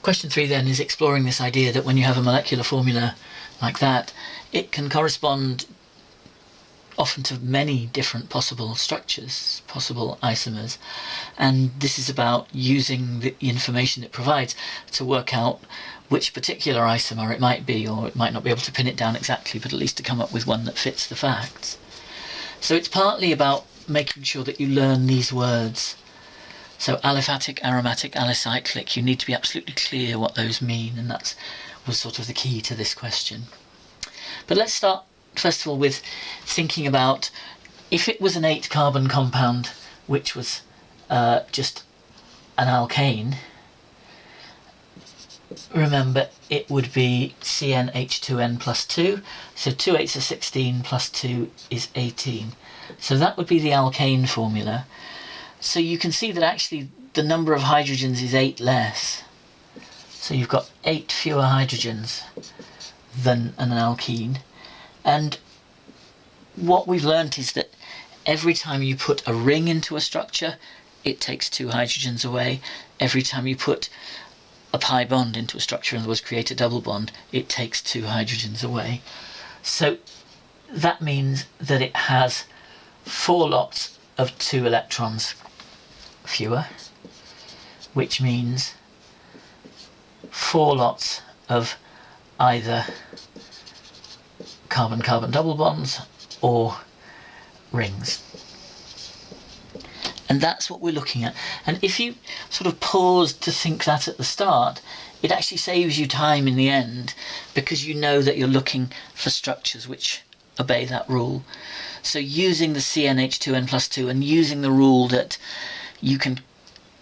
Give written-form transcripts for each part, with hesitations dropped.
Question 3 then is exploring this idea that when you have a molecular formula like that, it can correspond often to many different possible structures, possible isomers, and this is about using the information it provides to work out which particular isomer it might be, or it might not be able to pin it down exactly, but at least to come up with one that fits the facts. So it's partly about making sure that you learn these words. So aliphatic, aromatic, alicyclic, you need to be absolutely clear what those mean, and that was sort of the key to this question. But let's start first of all with thinking about if it was an 8-carbon compound which was just an alkane. Remember, it would be CnH2n plus 2, so 2 8s are 16 plus 2 is 18. So that would be the alkane formula. So you can see that actually the number of hydrogens is 8 less. So you've got 8 fewer hydrogens than an alkene. And what we've learnt is that every time you put a ring into a structure, it takes 2 hydrogens away. Every time you put a pi bond into a structure, in other words, create a double bond, it takes 2 hydrogens away. So that means that it has 4 lots of 2 electrons fewer, which means 4 lots of either carbon-carbon double bonds or rings. And that's what we're looking at. And if you sort of pause to think that at the start, it actually saves you time in the end, because you know that you're looking for structures which obey that rule. So using the CnH2n plus 2 and using the rule that you can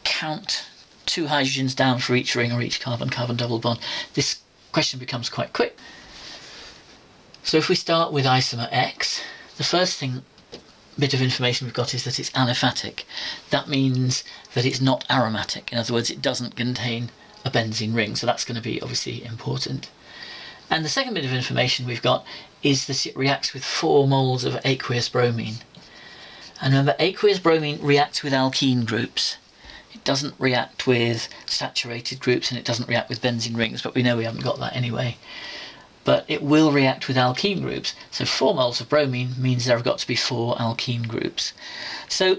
count 2 hydrogens down for each ring or each carbon-carbon double bond, this question becomes quite quick. So if we start with isomer X, the first bit of information we've got is that it's aliphatic. That means that it's not aromatic. In other words, it doesn't contain a benzene ring, so that's going to be obviously important. And the second bit of information we've got is that it reacts with 4 moles of aqueous bromine. And remember, aqueous bromine reacts with alkene groups. It doesn't react with saturated groups, and it doesn't react with benzene rings, but we know we haven't got that anyway. But it will react with alkene groups. So 4 moles of bromine means there have got to be 4 alkene groups. So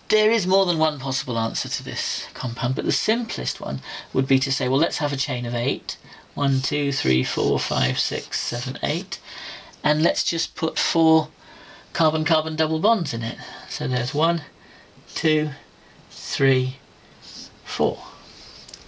there is more than one possible answer to this compound, but the simplest one would be to say, well, let's have a chain of 8. 1, 2, 3, 4, 5, 6, 7, 8. And let's just put 4 carbon-carbon double bonds in it. So there's 1, 2, 3, 4.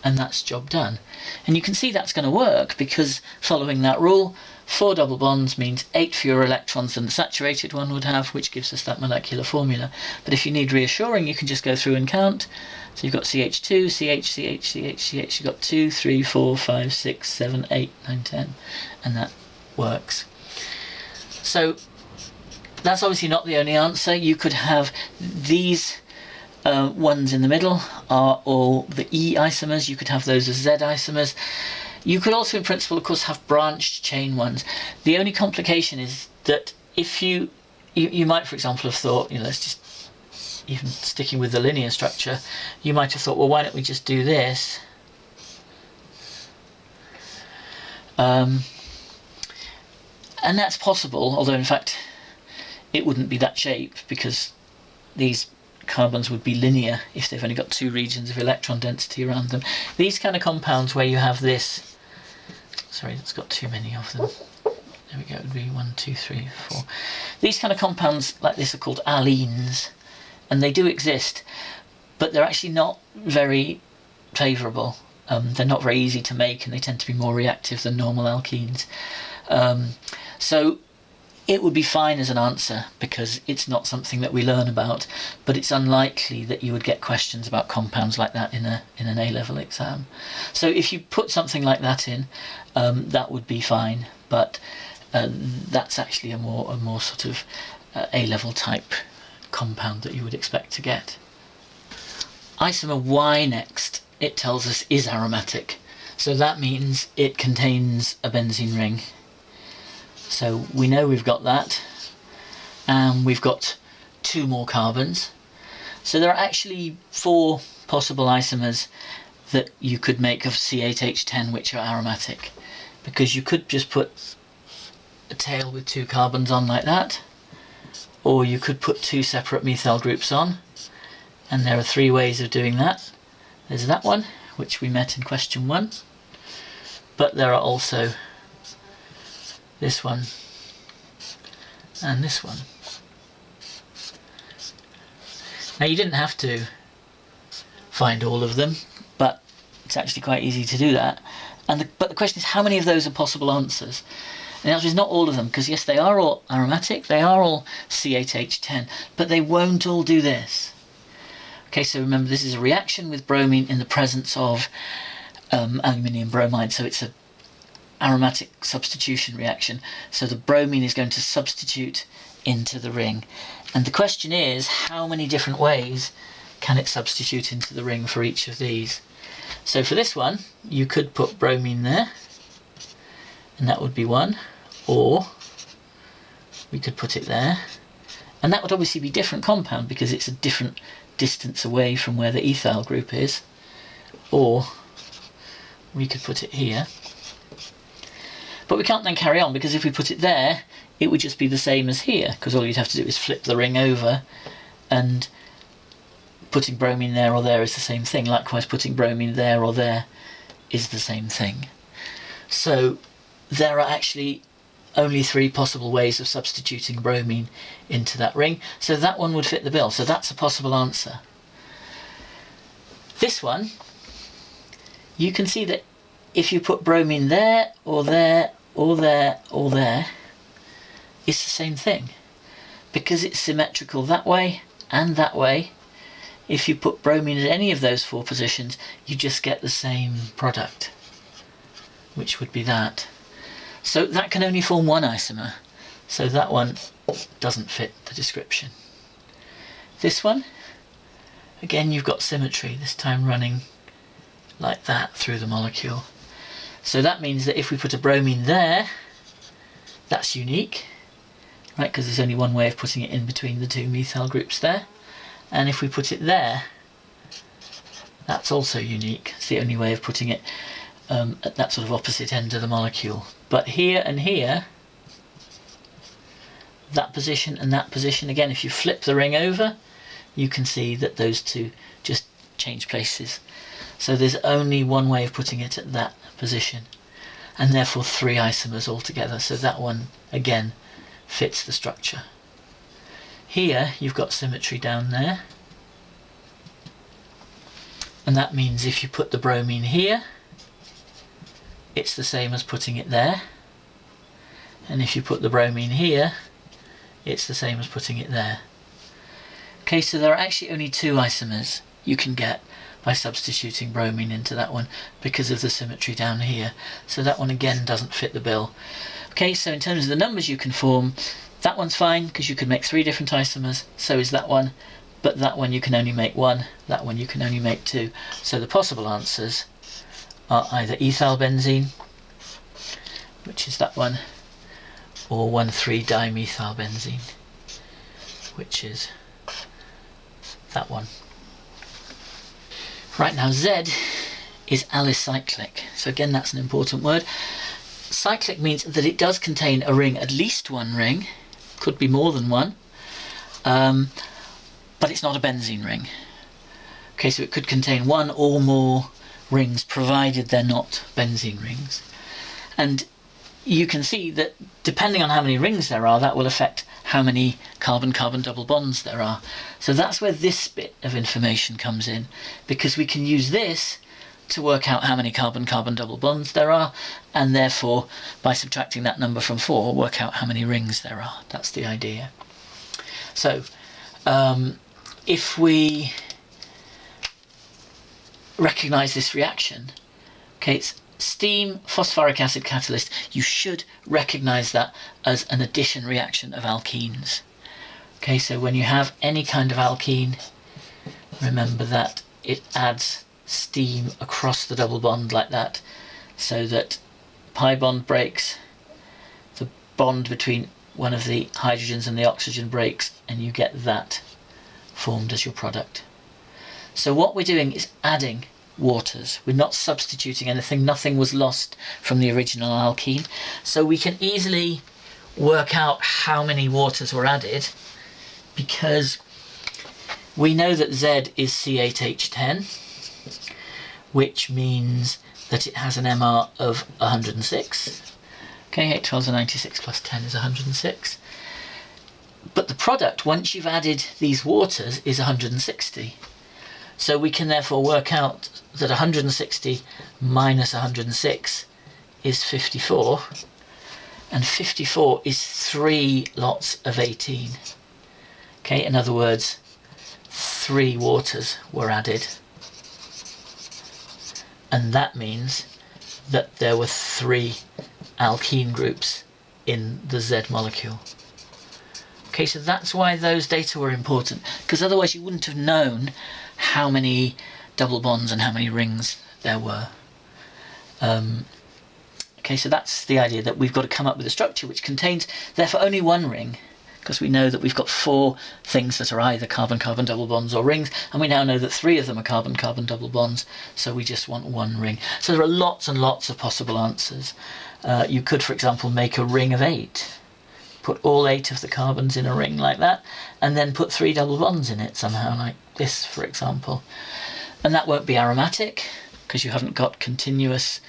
And that's job done. And you can see that's going to work, because following that rule, 4 double bonds means 8 fewer electrons than the saturated one would have, which gives us that molecular formula. But if you need reassuring, you can just go through and count. So you've got CH2, CH, CH, CH, CH, you've got 2, 3, 4, 5, 6, 7, 8, 9, 10, and that works. So that's obviously not the only answer. You could have these ones in the middle are all the E isomers. You could have those as Z isomers. You could also, in principle, of course, have branched chain ones. The only complication is that if you might, for example, have thought, let's just, even sticking with the linear structure, you might have thought, well, why don't we just do this? And that's possible, although in fact it wouldn't be that shape, because these carbons would be linear if they've only got 2 regions of electron density around them. These kind of compounds where you have this, sorry, it's got too many of them. There we go, it would be 1, 2, 3, 4. These kind of compounds like this are called allenes, and they do exist, but they're actually not very favourable. They're not very easy to make, and they tend to be more reactive than normal alkenes. So it would be fine as an answer, because it's not something that we learn about, but it's unlikely that you would get questions about compounds like that in an A-level exam. So if you put something like that in, that would be fine, but that's actually a more sort of A-level type compound that you would expect to get. Isomer Y next, it tells us, is aromatic. So that means it contains a benzene ring. So we know we've got that, and we've got 2 more carbons. So there are actually 4 possible isomers that you could make of C8H10 which are aromatic, because you could just put a tail with 2 carbons on like that, or you could put 2 separate methyl groups on, and there are 3 ways of doing that. There's that one, which we met in question 1, but there are also this one and this one. Now you didn't have to find all of them, but it's actually quite easy to do that. But the question is, how many of those are possible answers? And the answer is not all of them, because yes, they are all aromatic, they are all C8H10, but they won't all do this. Okay, so remember, this is a reaction with bromine in the presence of aluminium bromide, so it's an aromatic substitution reaction. So the bromine is going to substitute into the ring. And the question is, how many different ways can it substitute into the ring for each of these? So for this one, you could put bromine there, and that would be one, or we could put it there, and that would obviously be a different compound because it's a different distance away from where the ethyl group is, or we could put it here. But we can't then carry on, because if we put it there, it would just be the same as here, because all you'd have to do is flip the ring over, and putting bromine there or there is the same thing. Likewise, putting bromine there or there is the same thing. So there are actually only 3 possible ways of substituting bromine into that ring. So that one would fit the bill. So that's a possible answer. This one, you can see that if you put bromine there or there or there or there, it's the same thing. Because it's symmetrical that way and that way, if you put bromine at any of those 4 positions, you just get the same product, which would be that. So that can only form one isomer, so that one doesn't fit the description. This one, again, you've got symmetry, this time running like that through the molecule. So that means that if we put a bromine there, that's unique, right, because there's only one way of putting it in between the 2 methyl groups there. And if we put it there, that's also unique. It's the only way of putting it at that sort of opposite end of the molecule. But here and here, that position and that position, again, if you flip the ring over, you can see that those 2 just change places. So there's only one way of putting it at that position, and therefore 3 isomers altogether. So that one, again, fits the structure. Here you've got symmetry down there, and that means if you put the bromine here, it's the same as putting it there, and if you put the bromine here, it's the same as putting it there. Okay, so there are actually only 2 isomers you can get by substituting bromine into that one because of the symmetry down here. So that one again doesn't fit the bill. Okay, so in terms of the numbers you can form, that one's fine because you could make 3 different isomers, so is that one, but that one you can only make 1, that one you can only make 2. So the possible answers are either ethyl benzene, which is that one, or 1,3-dimethyl benzene, which is that one. Right, now Z is alicyclic. So again, that's an important word. Cyclic means that it does contain a ring, at least 1 ring, could be more than 1, but it's not a benzene ring. Okay, so it could contain 1 or more rings, provided they're not benzene rings. And you can see that depending on how many rings there are, that will affect how many carbon-carbon double bonds there are. So that's where this bit of information comes in, because we can use this to work out how many carbon-carbon double bonds there are, and therefore, by subtracting that number from 4, work out how many rings there are. That's the idea. So, if we recognise this reaction, okay, it's steam phosphoric acid catalyst, you should recognise that as an addition reaction of alkenes. Okay, so when you have any kind of alkene, remember that it adds steam across the double bond like that, so that pi bond breaks, the bond between one of the hydrogens and the oxygen breaks, and you get that formed as your product. So what we're doing is adding waters. We're not substituting anything. Nothing was lost from the original alkene. So we can easily work out how many waters were added, because we know that Z is C8H10, which means that it has an MR of 106. Okay, 8 12s are 96 plus 10 is 106. But the product, once you've added these waters, is 160. So we can therefore work out that 160 minus 106 is 54. And 54 is 3 lots of 18. Okay, in other words, 3 waters were added. And that means that there were 3 alkene groups in the Z molecule. Okay, so that's why those data were important, because otherwise you wouldn't have known how many double bonds and how many rings there were. Okay, so that's the idea, that we've got to come up with a structure which contains therefore only one ring, because we know that we've got 4 things that are either carbon-carbon double bonds or rings, and we now know that 3 of them are carbon-carbon double bonds, so we just want one ring. So there are lots and lots of possible answers. You could, for example, make a ring of 8. Put all 8 of the carbons in a ring like that, and then put 3 double bonds in it somehow, like this, for example. And that won't be aromatic, because you haven't got continuous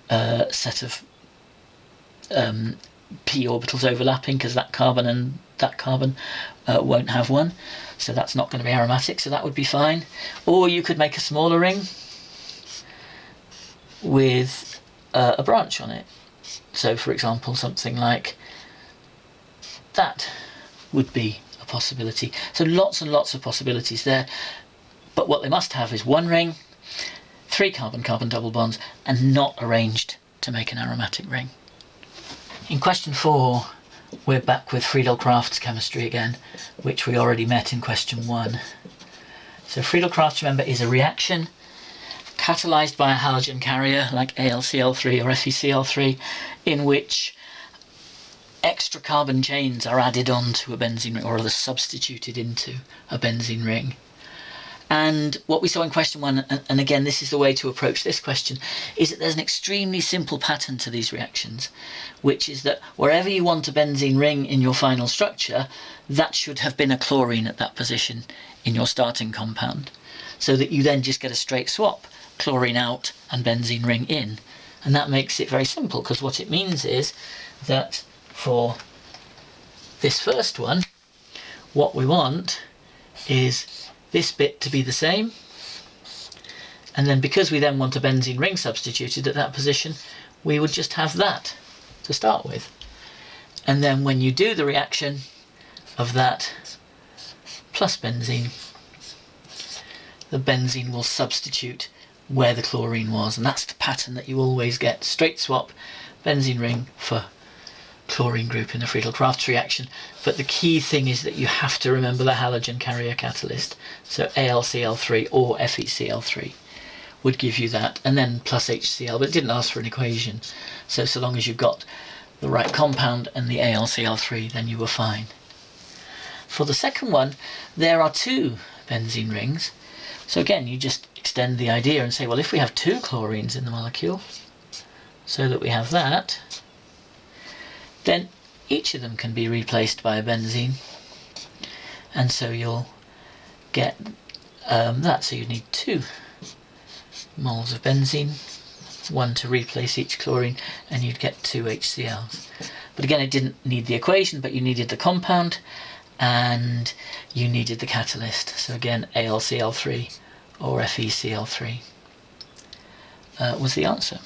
set of p orbitals overlapping, because that carbon and that carbon won't have one, so that's not going to be aromatic, so that would be fine. Or you could make a smaller ring with a branch on it. So for example, something like that would be a possibility. So lots and lots of possibilities there, but what they must have is one ring, 3 carbon-carbon double bonds, and not arranged to make an aromatic ring. In question 4, we're back with Friedel-Crafts chemistry again, which we already met in question 1. So Friedel-Crafts, remember, is a reaction catalyzed by a halogen carrier like AlCl3 or FeCl3, in which extra carbon chains are added onto a benzene ring, or are substituted into a benzene ring. And what we saw in question 1, and again this is the way to approach this question, is that there's an extremely simple pattern to these reactions, which is that wherever you want a benzene ring in your final structure, that should have been a chlorine at that position in your starting compound, so that you then just get a straight swap, chlorine out and benzene ring in. And that makes it very simple, because what it means is that for this first one, what we want is this bit to be the same, and then because we then want a benzene ring substituted at that position, we would just have that to start with. And then when you do the reaction of that plus benzene, the benzene will substitute where the chlorine was, and that's the pattern that you always get. Straight swap, benzene ring for chlorine group in the Friedel-Crafts reaction. But the key thing is that you have to remember the halogen carrier catalyst. So AlCl3 or FeCl3 would give you that, and then plus HCl, but it didn't ask for an equation. So long as you've got the right compound and the AlCl3, then you were fine. For the second one, there are 2 benzene rings. So again, you just extend the idea and say, well, if we have 2 chlorines in the molecule, so that we have that, then each of them can be replaced by a benzene, and so you'll get that. So you need 2 moles of benzene, 1 to replace each chlorine, and you'd get 2 HCl's. But again, it didn't need the equation, but you needed the compound and you needed the catalyst. So again, AlCl3 or FeCl3 was the answer.